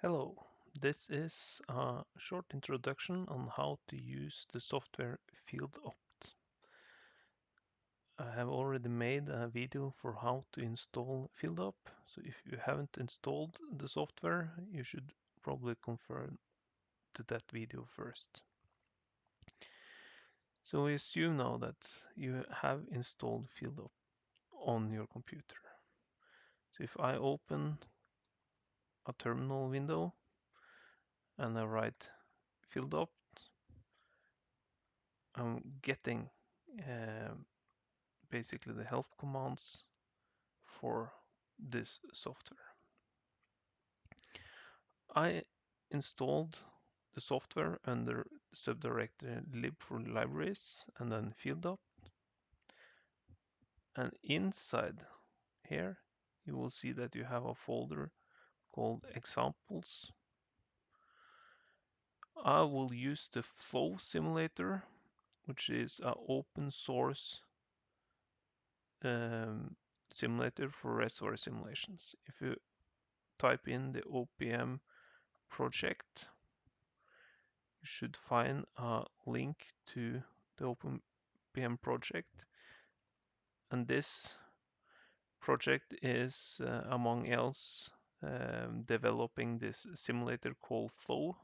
Hello, this is a short introduction on how to use the software FieldOpt. I have already made a video for how to install FieldOpt, so if you haven't installed the software, you should probably confer to that video first. So we assume now that you have installed FieldOpt on your computer. So if I open a terminal window and I write FieldOpt, I'm getting basically the help commands for this software. I installed the software under subdirectory lib for libraries and then FieldOpt. And inside here, you will see that you have a folder called examples. I will use the flow simulator, which is an open source simulator for ResInsight simulations. If you type in the OPM project, you should find a link to the OpenPM project. And this project is, among else, developing this simulator called Flow,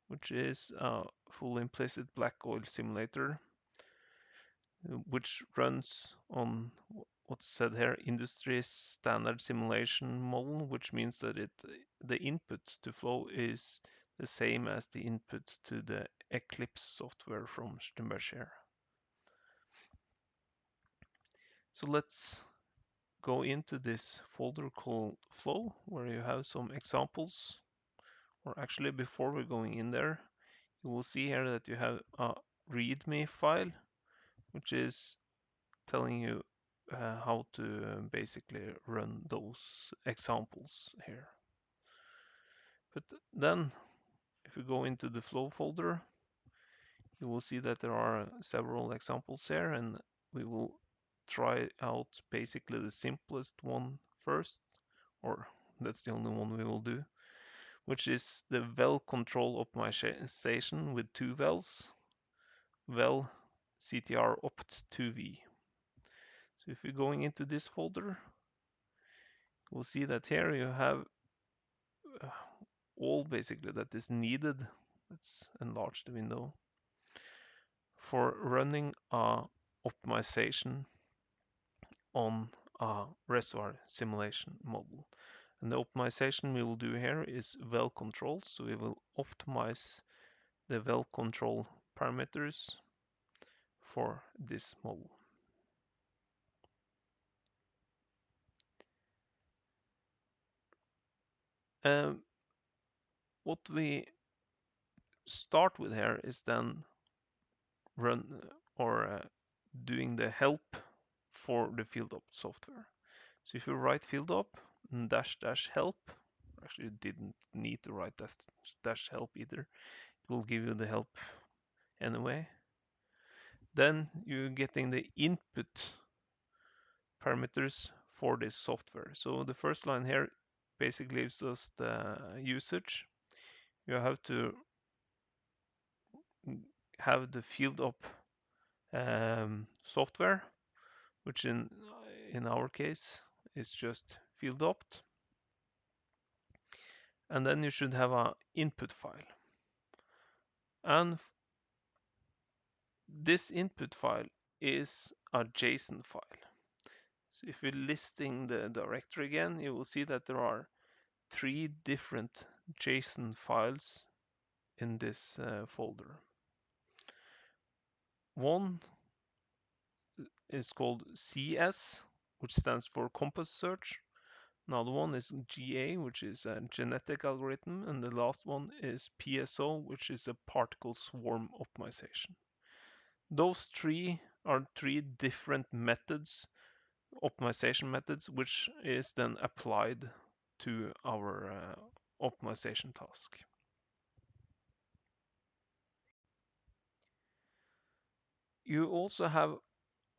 which is a full implicit black oil simulator, which runs on what's said here, industry standard simulation model, which means that the input to Flow is the same as the input to the Eclipse software from Schlumberger. So let's go into this folder called Flow, where you have some examples. Or actually, before we're going in there, you will see here that you have a README file, which is telling you how to basically run those examples here. But then, if you go into the Flow folder, you will see that there are several examples here, and we will try out basically the simplest one first, or that's the only one we will do, which is the well control optimization with two wells, well CTR opt 2v. So if you're going into this folder, we'll see that here you have all basically that is needed. Let's enlarge the window for running a optimization on a reservoir simulation model. And the optimization we will do here is well control. So we will optimize the well control parameters for this model. What we start with here is then run or doing the help for the FieldOpt software. So if you write FieldOpt dash help, actually you didn't need to write dash help either. It will give you the help anyway. Then you're getting the input parameters for this software. So the first line here basically gives us the usage. You have to have the FieldOpt software, which in our case is just FieldOpt. And then you should have an input file. And this input file is a JSON file. So if you're listing the directory again, you will see that there are 3 different JSON files in this folder. One is called CS, which stands for Compass Search. Another one is GA, which is a genetic algorithm, and the last one is PSO, which is a particle swarm optimization. Those 3 are 3 different methods, optimization methods, which is then applied to our optimization task. You also have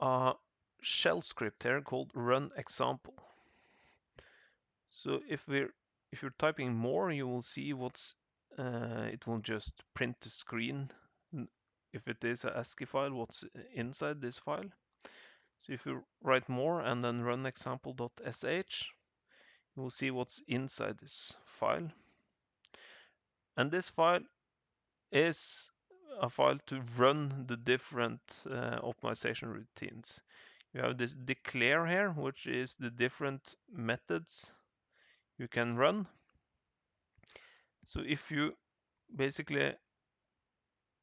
a shell script here called run example. So if we're If you're typing more, you will see it will just print the screen. If it is a ASCII file, what's inside this file. So if you write more and then run example.sh, you will see what's inside this file. And this file is a file to run the different optimization routines. You have this declare here, which is the different methods you can run. So if you basically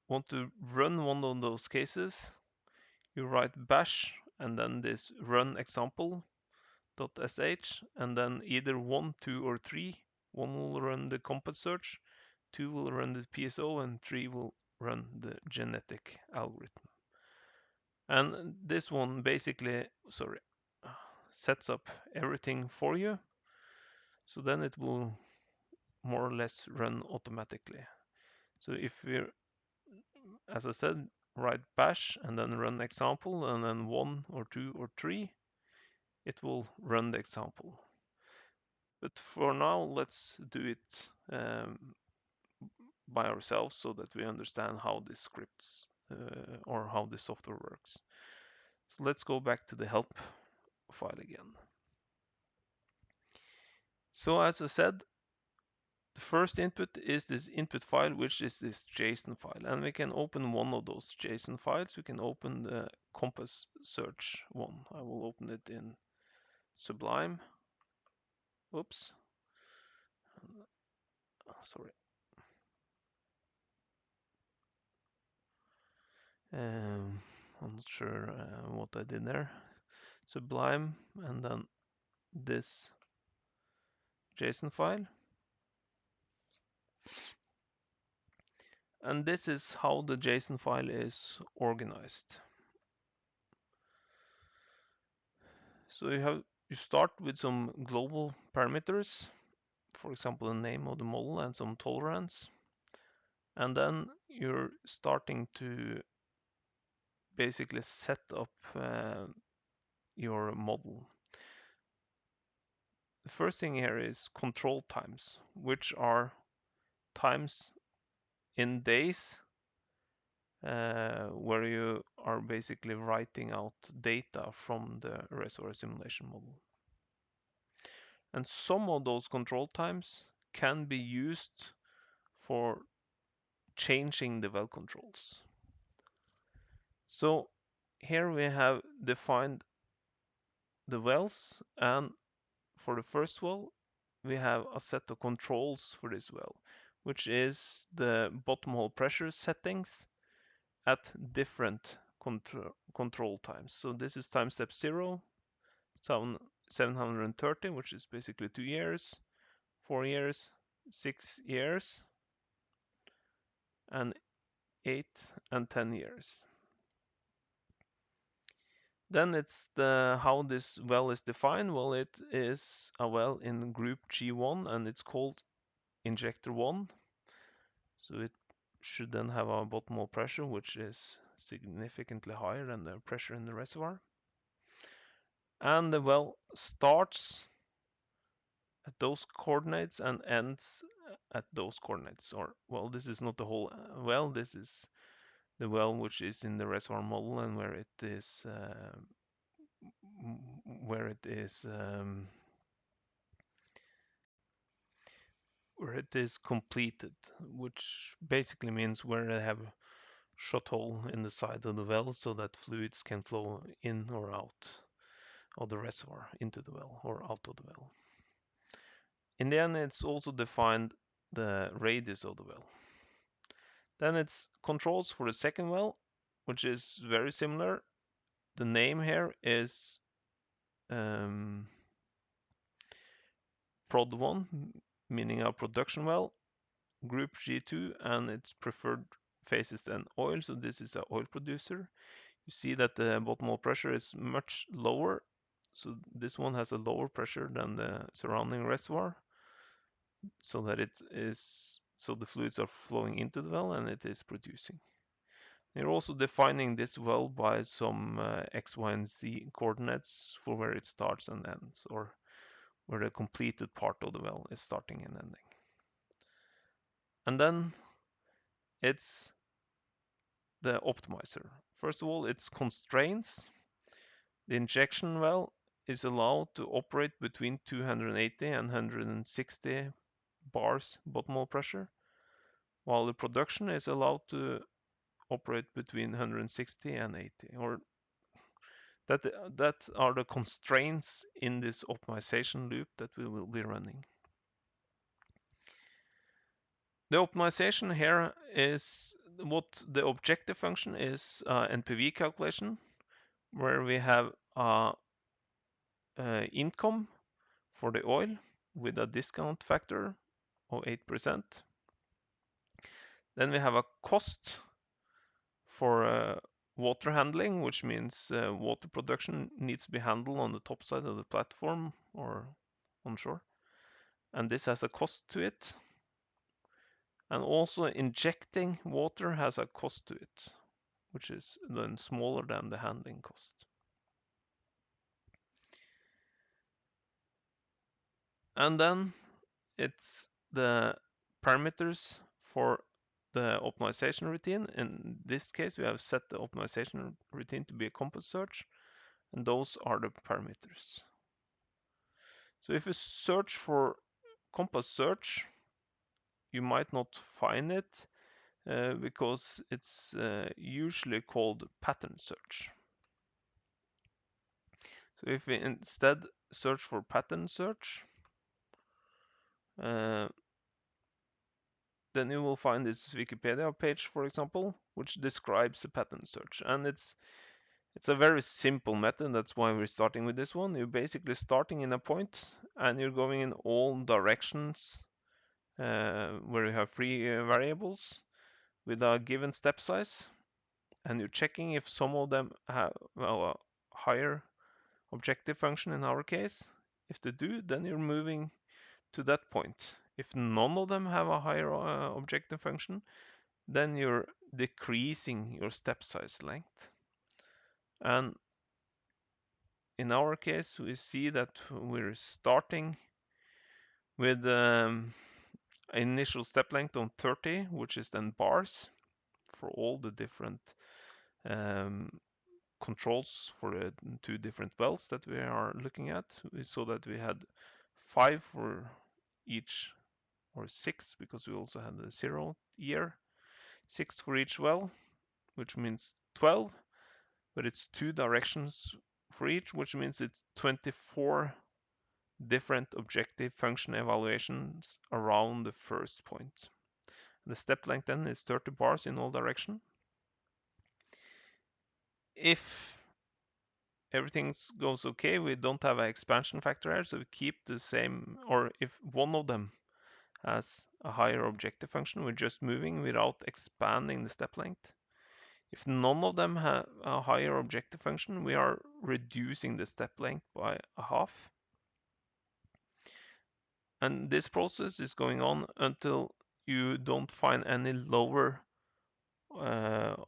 want to run one of those cases, you write bash and then this run example.sh, and then either 1, 2, or 3. 1 will run the compass search, 2 will run the PSO, and 3 will run the genetic algorithm. And this one basically, sets up everything for you. So then it will more or less run automatically. So if we're, as I said, write bash and then run example and then 1 or 2 or 3, it will run the example. But for now, let's do it by ourselves so that we understand how this scripts or how the software works. So let's go back to the help file again. So as I said, the first input is this input file, which is this JSON file. And we can open one of those JSON files. We can open the compass search one. I will open it in Sublime. Oops. Sorry. I'm not sure what I did there. Sublime, and then this JSON file. And this is how the JSON file is organized. So you start with some global parameters, for example, the name of the model and some tolerance. And then you're starting to basically set up your model. The first thing here is control times, which are times in days where you are basically writing out data from the reservoir simulation model. And some of those control times can be used for changing the well controls. So here we have defined the wells, and for the first well, we have a set of controls for this well, which is the bottom hole pressure settings at different control times. So this is time step 0, 730, which is basically 2 years, 4 years, 6 years, and 8 and 10 years. Then it's how this well is defined. Well, it is a well in group G1 and it's called injector 1. So it should then have a bottom hole pressure which is significantly higher than the pressure in the reservoir. And the well starts at those coordinates and ends at those coordinates. Or, well, this is not the whole well, this is the well which is in the reservoir model and where it is completed, which basically means where I have a shot hole in the side of the well so that fluids can flow in or out of the reservoir into the well or out of the well. In the end, it's also defined the radius of the well. Then it's controls for the second well, which is very similar. The name here is prod 1, meaning a production well, group G2, and its preferred phase is then oil, so this is an oil producer. You see that the bottom hole pressure is much lower, so this one has a lower pressure than the surrounding reservoir, so that the fluids are flowing into the well and it is producing. You're also defining this well by some x, y, and z coordinates for where it starts and ends, or where the completed part of the well is starting and ending. And then it's the optimizer. First of all, it's constraints. The injection well is allowed to operate between 280 and 160 bars bottom hole pressure, while the production is allowed to operate between 160 and 80. Or that are the constraints in this optimization loop that we will be running. The optimization here is what the objective function is, NPV calculation, where we have income for the oil with a discount factor of 8%. Then we have a cost for water handling, which means water production needs to be handled on the top side of the platform or onshore. And this has a cost to it. And also injecting water has a cost to it, which is then smaller than the handling cost. And then it's the parameters for the optimization routine. In this case, we have set the optimization routine to be a compass search, and those are the parameters. So if you search for compass search, you might not find it because it's usually called pattern search. So if we instead search for pattern search, then you will find this Wikipedia page, for example, which describes a pattern search. And it's a very simple method. That's why we're starting with this one. You're basically starting in a point and you're going in all directions where you have three variables with a given step size. And you're checking if some of them have, well, a higher objective function in our case. If they do, then you're moving to that point. If none of them have a higher objective function, then you're decreasing your step size length. And in our case, we see that we're starting with initial step length on 30, which is then bars for all the different controls for the two different wells that we are looking at. We saw that we had 5 for each, or 6, because we also had a 0 year. 6 for each well, which means 12, but it's 2 directions for each, which means it's 24 different objective function evaluations around the first point. The step length then is 30 bars in all directions. If everything goes okay, we don't have an expansion factor here, so we keep the same, or if one of them has a higher objective function, we're just moving without expanding the step length. If none of them have a higher objective function, we are reducing the step length by a half. And this process is going on until you don't find any lower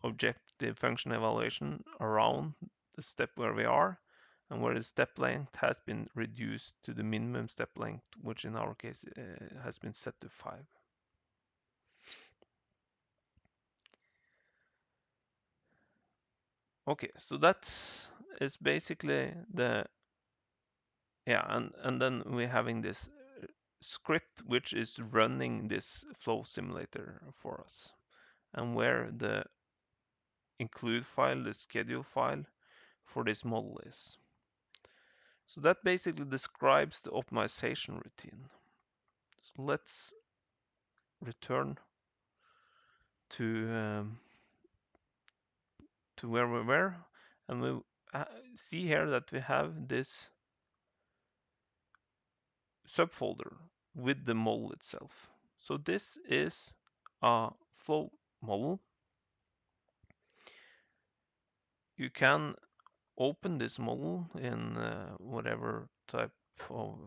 objective function evaluation around the step where we are, and where the step length has been reduced to the minimum step length, which in our case has been set to 5. Okay, so that is basically the, yeah, and then we're having this script which is running this flow simulator for us, and where the include file, the schedule file for this model is. So that basically describes the optimization routine. So let's return to where we were, and we see here that we have this subfolder with the model itself. So this is a flow model. You can open this model in whatever type of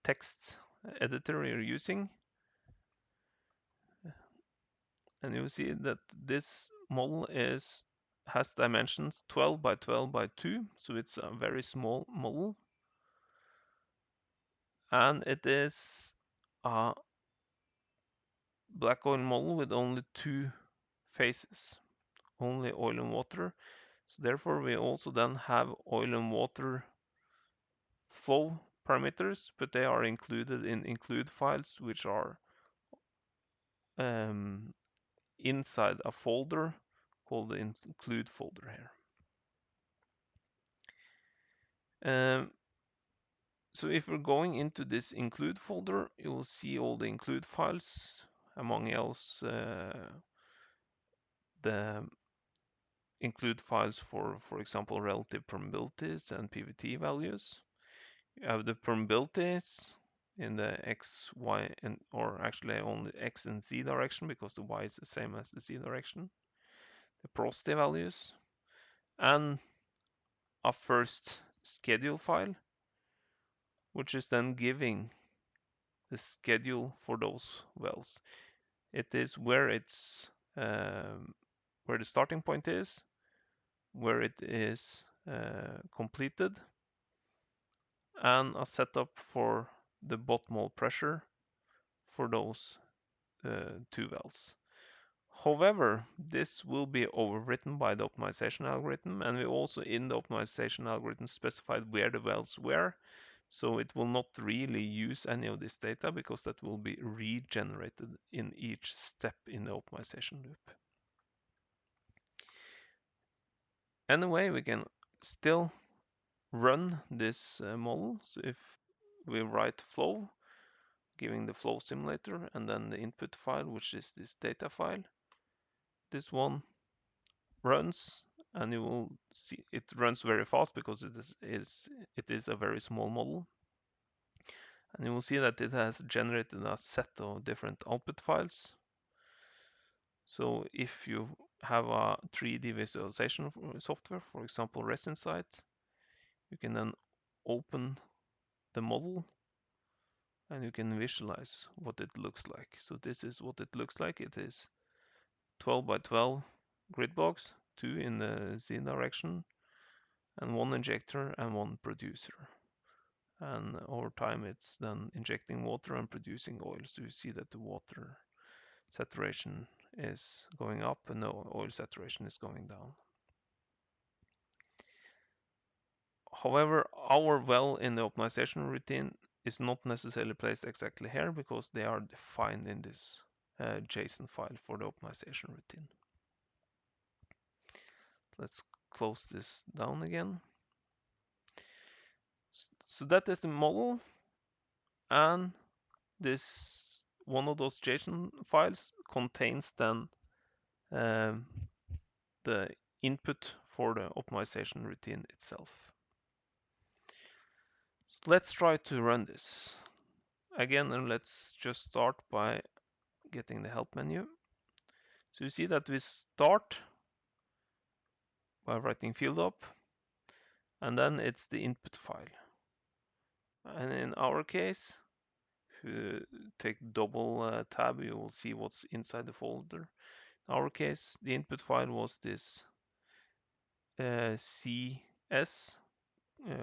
text editor you're using, and you'll see that this model has dimensions 12 by 12 by 2, so it's a very small model. and it is a black oil model with only two phases, only oil and water. So therefore we also then have oil and water flow parameters, but they are included in include files, which are inside a folder called the include folder here. So if we're going into this include folder, you will see all the include files, among else the include files for example, relative permeabilities and PVT values. You have the permeabilities in the X, Y, and or actually only X and Z direction because the Y is the same as the Z direction. The porosity values and a first schedule file, which is then giving the schedule for those wells. It is where it's where the starting point is, where it is completed, and a setup for the bottom pressure for those two wells. However, this will be overwritten by the optimization algorithm, and we also in the optimization algorithm specified where the wells were, so it will not really use any of this data because that will be regenerated in each step in the optimization loop. Anyway, we can still run this model. So if we write flow, giving the flow simulator, and then the input file, which is this data file, this one runs, and you will see it runs very fast because it is a very small model. And you will see that it has generated a set of different output files. So if you have a 3D visualization software, for example ResInsight, you can then open the model and you can visualize what it looks like. So this is what it looks like. It is 12 by 12 grid box, 2 in the Z direction, and 1 injector and 1 producer. And over time it's then injecting water and producing oil. So you see that the water saturation is going up and the oil saturation is going down. However, our well in the optimization routine is not necessarily placed exactly here because they are defined in this JSON file for the optimization routine. Let's close this down again. So that is the model, and this one of those JSON files contains then the input for the optimization routine itself. So let's try to run this again, and let's just start by getting the help menu. So you see that we start by writing FieldOpt, and then it's the input file. And in our case, if you take double tab, you will see what's inside the folder. In our case, the input file was this CS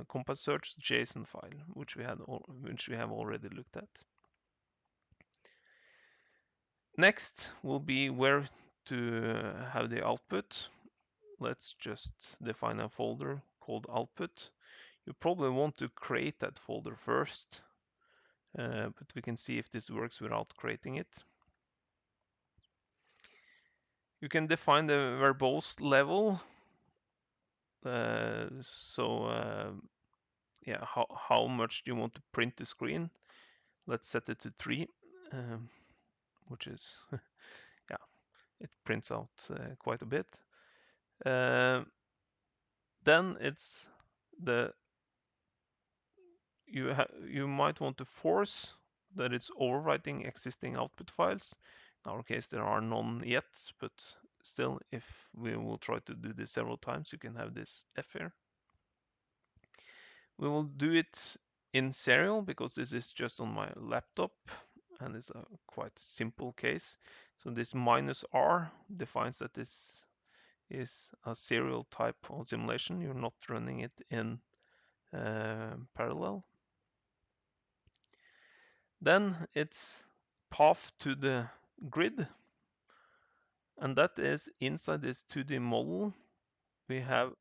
compass search JSON file, which we have already looked at. Next will be where to have the output. Let's just define a folder called output. You probably want to create that folder first, but we can see if this works without creating it. You can define the verbose level. Yeah, how much do you want to print the screen? Let's set it to 3, which is yeah, it prints out quite a bit. Then it's you might want to force that it's overwriting existing output files. In our case, there are none yet, but still, if we will try to do this several times, you can have this F here. We will do it in serial because this is just on my laptop and it's a quite simple case. So this -R defines that this is a serial type of simulation. You're not running it in parallel. Then it's path to the grid, and that is inside this 2D model. We have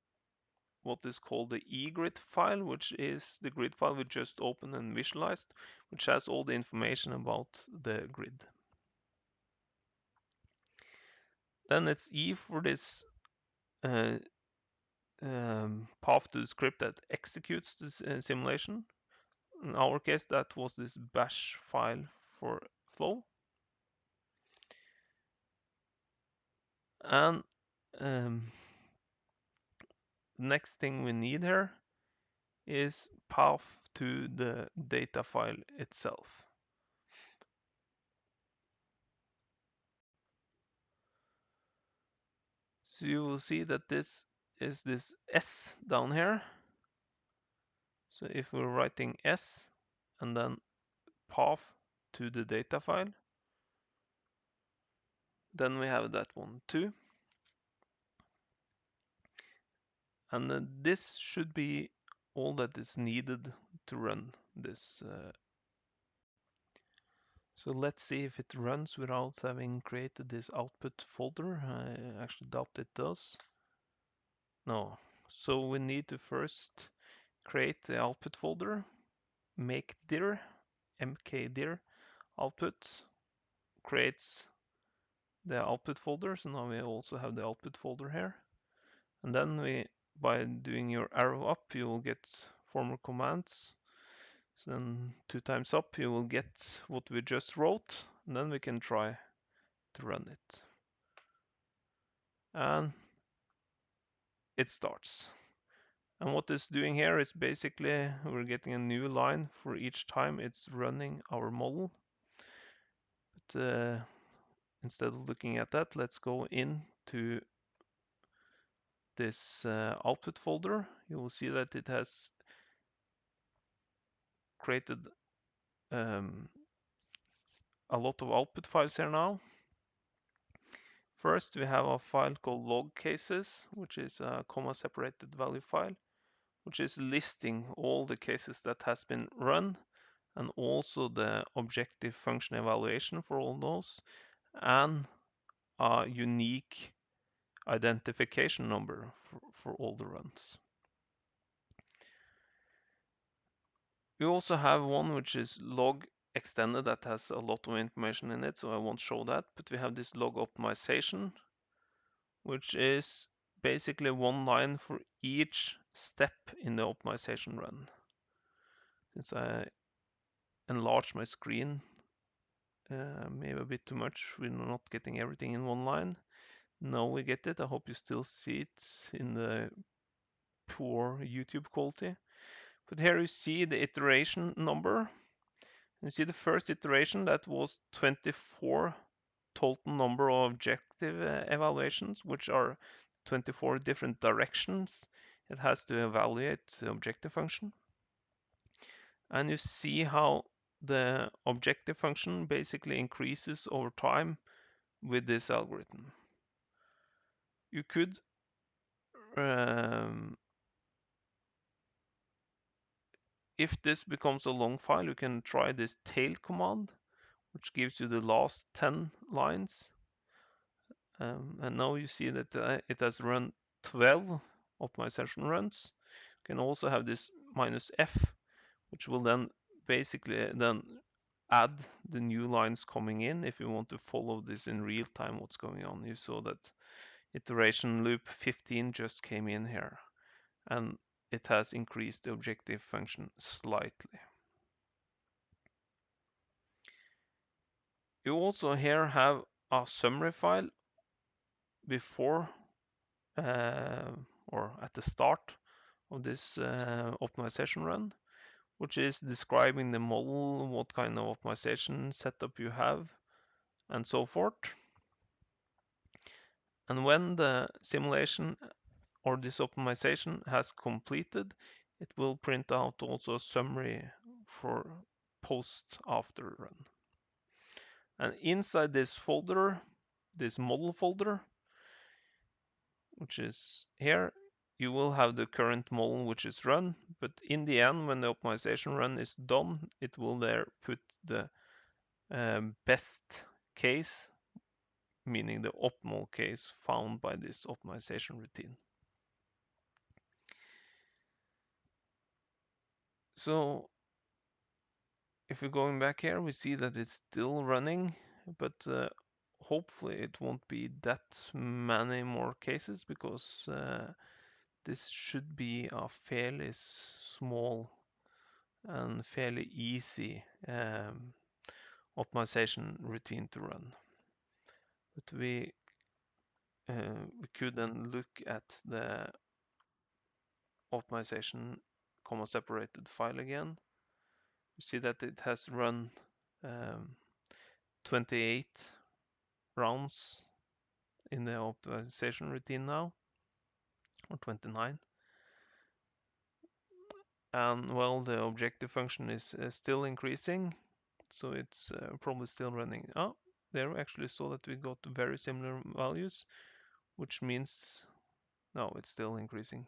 what is called the eGrid file, which is the grid file we just opened and visualized, which has all the information about the grid. Then it's E for this path to the script that executes this simulation. In our case, that was this bash file for flow. And next thing we need here is path to the data file itself. So you will see that this is this S down here. So if we're writing S and then path to the data file, then we have that one too. And this should be all that is needed to run this. So let's see if it runs without having created this output folder. I actually doubt it does. No. So we need to first create the output folder, make dir, mkdir output, creates the output folder. So now we also have the output folder here. And then by doing your arrow up, you will get former commands. So then 2 times up, you will get what we just wrote, and then we can try to run it. And it starts. And what it's doing here is basically we're getting a new line for each time it's running our model. But instead of looking at that, let's go into this output folder. You will see that it has created a lot of output files here now. First, we have a file called log cases, which is a comma-separated value file, which is listing all the cases that has been run and also the objective function evaluation for all those and a unique identification number for all the runs. We also have one which is log extended that has a lot of information in it, so I won't show that, but we have this log optimization, which is basically one line for each step in the optimization run. Since I enlarge my screen maybe a bit too much, we're not getting everything in one line. Now we get it. I hope you still see it in the poor YouTube quality. But here you see the iteration number. You see the first iteration, that was 24 total number of objective evaluations, which are 24 different directions it has to evaluate the objective function. And you see how the objective function basically increases over time with this algorithm. You could if this becomes a long file, you can try this tail command, which gives you the last 10 lines. And now you see that it has run 12 optimization runs. You can also have this -f, which will then basically then add the new lines coming in if you want to follow this in real time what's going on. You saw that iteration loop 15 just came in here, and it has increased the objective function slightly. You also here have a summary file before or at the start of this optimization run, which is describing the model, what kind of optimization setup you have, and so forth. And when the simulation or this optimization has completed, it will print out also a summary for post after run. And inside this folder, this model folder, which is here, you will have the current model which is run, but in the end, when the optimization run is done, it will there put the best case, meaning the optimal case found by this optimization routine. So if we're going back here, we see that it's still running, but hopefully it won't be that many more cases, because this should be a fairly small and fairly easy optimization routine to run. But we could then look at the optimization comma separated file again. You see that it has run 28 rounds in the optimization routine now, or 29. And well, the objective function is still increasing, so it's probably still running. Oh, there we actually saw that we got very similar values, which means no, it's still increasing.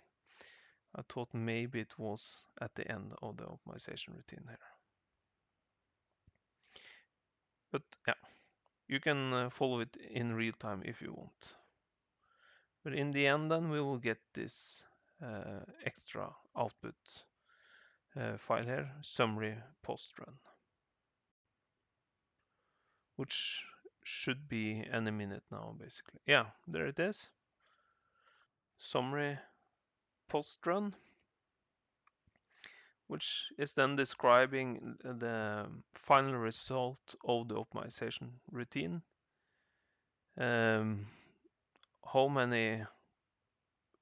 I thought maybe it was at the end of the optimization routine here. But yeah, you can follow it in real time if you want. But in the end, then we will get this extra output file here, summary post run, which should be any minute now, basically. Yeah, there it is. Summary post run, which is then describing the final result of the optimization routine. How many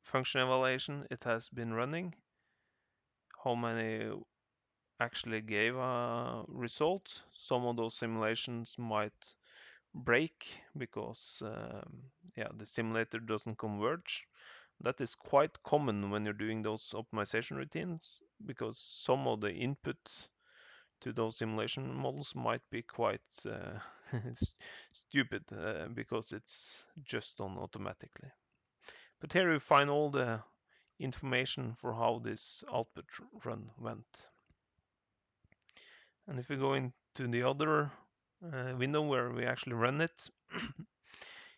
function evaluation it has been running, how many actually gave a result. Some of those simulations might break because the simulator doesn't converge. That is quite common when you're doing those optimization routines, because some of the input to those simulation models might be quite stupid because it's just done automatically. But here you find all the information for how this output run went. And if we go into the other window where we actually run it,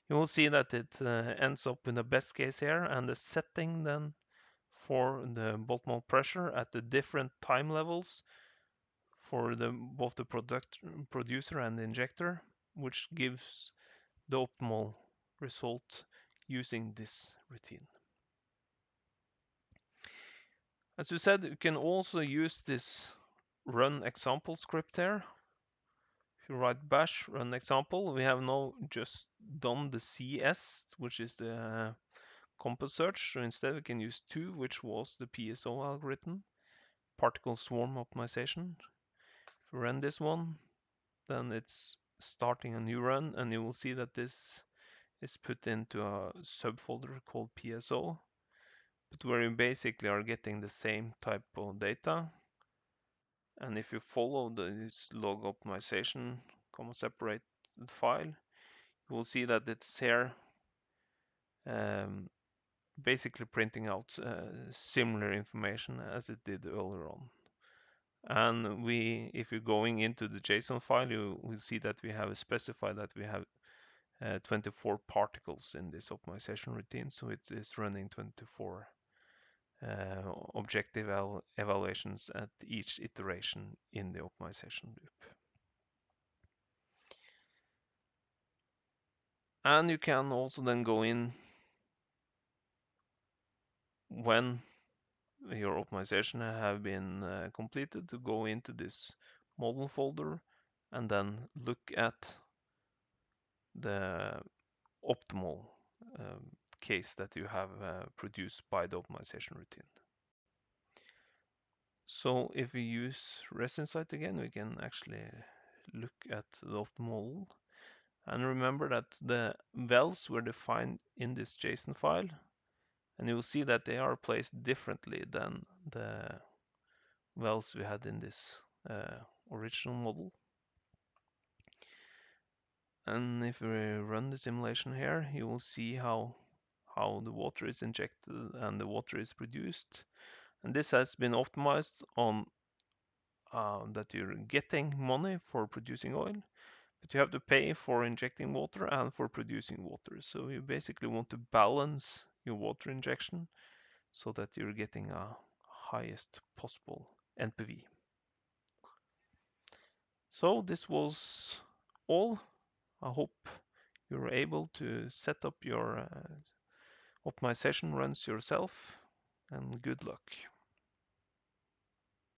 you will see that it ends up in the best case here, and the setting then for the bolt mount pressure at the different time levels for both the producer and the injector, which gives the optimal result using this routine. As we said, you can also use this run example script here. If you write bash run example, we have now just done the CS, which is the compass search. So instead we can use 2, which was the PSO algorithm, particle swarm optimization. If we run this one, then it's starting a new run, and you will see that this is put into a subfolder called PSO, but where you basically are getting the same type of data. And if you follow this log optimization, comma separate file, you will see that it's here basically printing out similar information as it did earlier on. And if you're going into the JSON file, you will see that we have specified that we have 24 particles in this optimization routine, so it is running 24 objective evaluations at each iteration in the optimization loop. And you can also then go in when your optimization have been completed to go into this model folder and then look at the optimal case that you have produced by the optimization routine. So if we use ResInsight again, we can actually look at the optimal. And remember that the wells were defined in this JSON file, and you will see that they are placed differently than the wells we had in this original model. And if we run the simulation here, you will see how how the water is injected and the water is produced. And this has been optimized on that you're getting money for producing oil, but you have to pay for injecting water and for producing water. So you basically want to balance your water injection so that you're getting a highest possible NPV. So this was all. I hope you're able to set up your optimization runs yourself, and good luck.